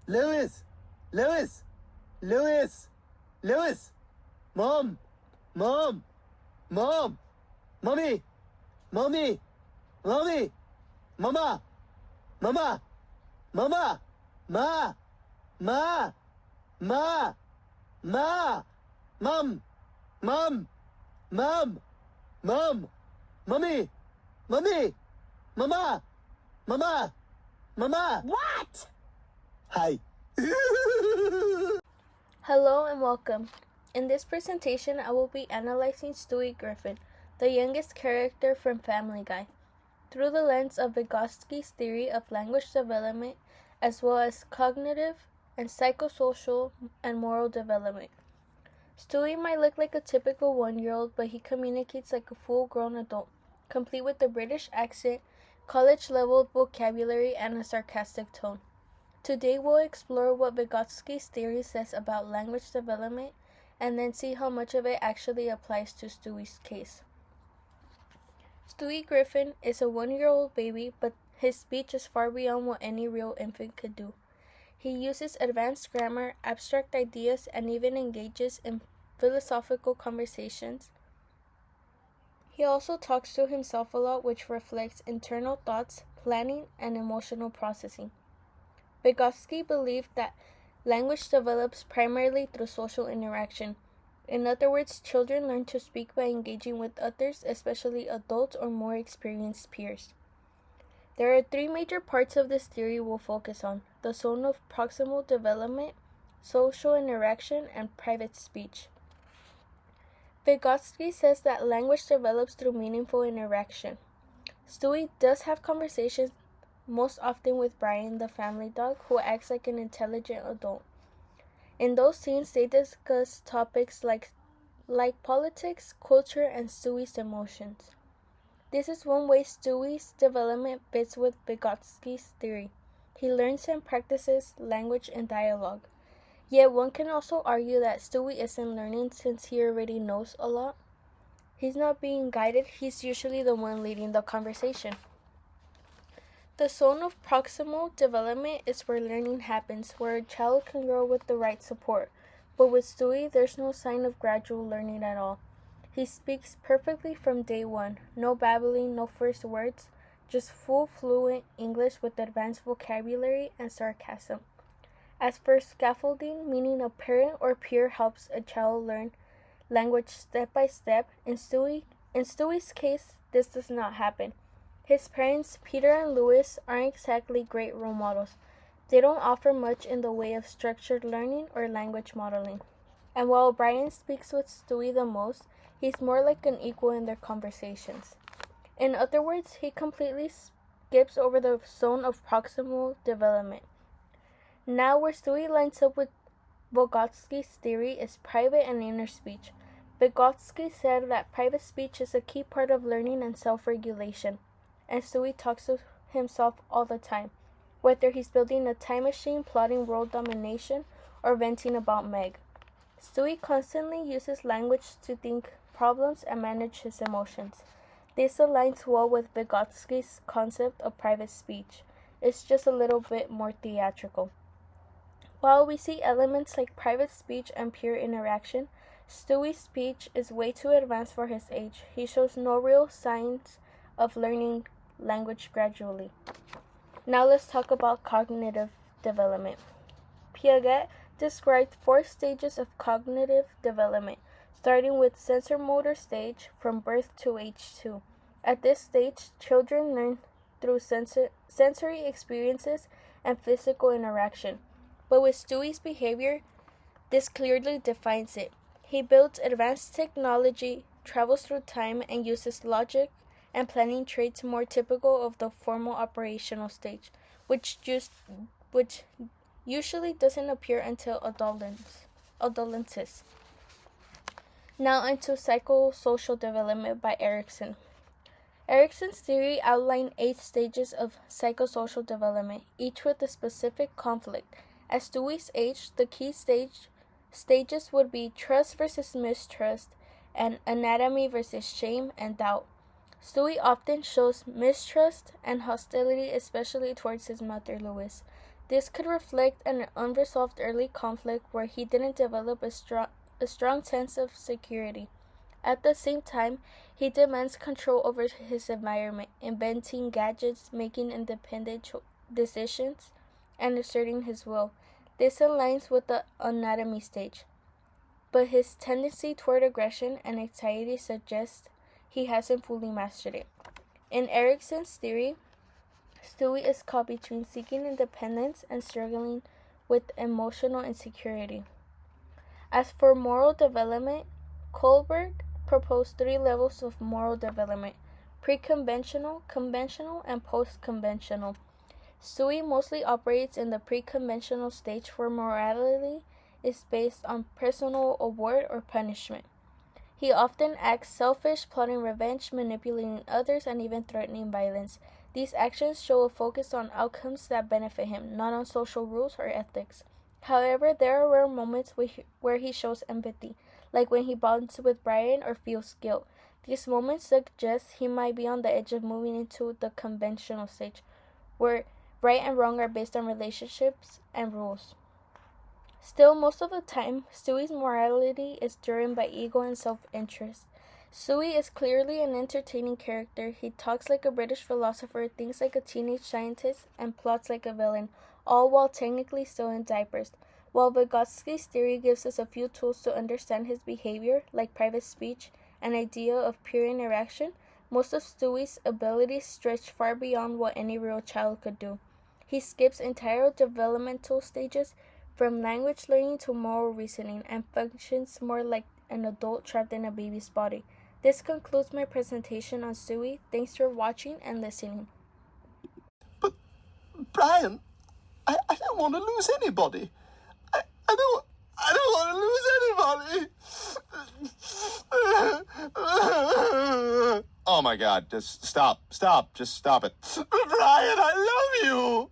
Lewis! Lewis! Lewis! Lewis! Mom! Mom! Mom! Mommy! Mommy! Mommy! Mama! Mama! Mama! Ma! Ma! Ma! Ma! Mom! Mom! Mom! Mom! Mommy! Mommy! Mama! Mama! Mama! What? Hi. Hello and welcome. In this presentation, I will be analyzing Stewie Griffin, the youngest character from Family Guy, through the lens of Vygotsky's theory of language development, as well as cognitive and psychosocial and moral development. Stewie might look like a typical 1-year-old, but he communicates like a full-grown adult, complete with a British accent, college-level vocabulary, and a sarcastic tone. Today we'll explore what Vygotsky's theory says about language development and then see how much of it actually applies to Stewie's case. Stewie Griffin is a 1-year-old baby, but his speech is far beyond what any real infant could do. He uses advanced grammar, abstract ideas, and even engages in philosophical conversations. He also talks to himself a lot, which reflects internal thoughts, planning, and emotional processing. Vygotsky believed that language develops primarily through social interaction. In other words, children learn to speak by engaging with others, especially adults or more experienced peers. There are 3 major parts of this theory we'll focus on: the zone of proximal development, social interaction, and private speech. Vygotsky says that language develops through meaningful interaction. Stewie does have conversations, most often with Brian, the family dog, who acts like an intelligent adult. In those scenes, they discuss topics like politics, culture, and Stewie's emotions. This is one way Stewie's development fits with Vygotsky's theory. He learns and practices language and dialogue. Yet one can also argue that Stewie isn't learning since he already knows a lot. He's not being guided, he's usually the one leading the conversation. The zone of proximal development is where learning happens, where a child can grow with the right support. But with Stewie, there's no sign of gradual learning at all. He speaks perfectly from day one. No babbling, no first words, just full fluent English with advanced vocabulary and sarcasm. As for scaffolding, meaning a parent or peer helps a child learn language step by step, in Stewie's case, this does not happen. His parents, Peter and Louis, aren't exactly great role models. They don't offer much in the way of structured learning or language modeling. And while Brian speaks with Stewie the most, he's more like an equal in their conversations. In other words, he completely skips over the zone of proximal development. Now, where Stewie lines up with Vygotsky's theory is private and inner speech. Vygotsky said that private speech is a key part of learning and self-regulation, and Stewie talks to himself all the time, whether he's building a time machine, plotting world domination, or venting about Meg. Stewie constantly uses language to think problems and manage his emotions. This aligns well with Vygotsky's concept of private speech. It's just a little bit more theatrical. While we see elements like private speech and peer interaction, Stewie's speech is way too advanced for his age. He shows no real signs of learning language gradually. Now let's talk about cognitive development. Piaget described 4 stages of cognitive development, starting with sensorimotor stage from birth to age 2. At this stage, children learn through sensory experiences and physical interaction. But with Stewie's behavior, this clearly defines it. He builds advanced technology, travels through time, and uses logic and planning traits more typical of the formal operational stage, which usually doesn't appear until adolescence. Now into psychosocial development by Erikson. Erikson's theory outlined 8 stages of psychosocial development, each with a specific conflict. At Stewie's age, the key stages would be trust versus mistrust, and anatomy versus shame and doubt. Stewie often shows mistrust and hostility, especially towards his mother, Louis. This could reflect an unresolved early conflict where he didn't develop a strong sense of security. At the same time, he demands control over his environment, inventing gadgets, making independent decisions, and asserting his will. This aligns with the anatomy stage, but his tendency toward aggression and anxiety suggests he hasn't fully mastered it. In Erikson's theory, Stewie is caught between seeking independence and struggling with emotional insecurity. As for moral development, Kohlberg proposed 3 levels of moral development: pre-conventional, conventional, and post-conventional. Stewie mostly operates in the pre-conventional stage where morality is based on personal award or punishment. He often acts selfish, plotting revenge, manipulating others, and even threatening violence. These actions show a focus on outcomes that benefit him, not on social rules or ethics. However, there are rare moments where he shows empathy, like when he bonds with Brian or feels guilt. These moments suggest he might be on the edge of moving into the conventional stage, where right and wrong are based on relationships and rules. Still, most of the time, Stewie's morality is driven by ego and self-interest. Stewie is clearly an entertaining character. He talks like a British philosopher, thinks like a teenage scientist, and plots like a villain, all while technically still in diapers. While Vygotsky's theory gives us a few tools to understand his behavior, like private speech, an idea of peer interaction, most of Stewie's abilities stretch far beyond what any real child could do. He skips entire developmental stages, from language learning to moral reasoning, and functions more like an adult trapped in a baby's body. This concludes my presentation on Stewie. Thanks for watching and listening. But, Brian, I don't want to lose anybody. I don't want to lose anybody. Oh my God, just stop, just stop it. Brian, I love you.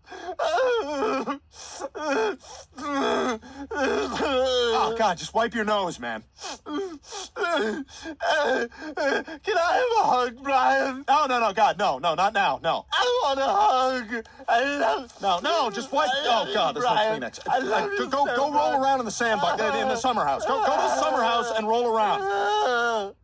Oh God, just wipe your nose, man. Can I have a hug, Brian? No, God, no, not now, no. I want a hug. I love. No, just wipe. Oh God, there's no Brian. Kleenex. I love you Go so roll much. around in the sandbox in the summer house. Go to the summer house and roll around.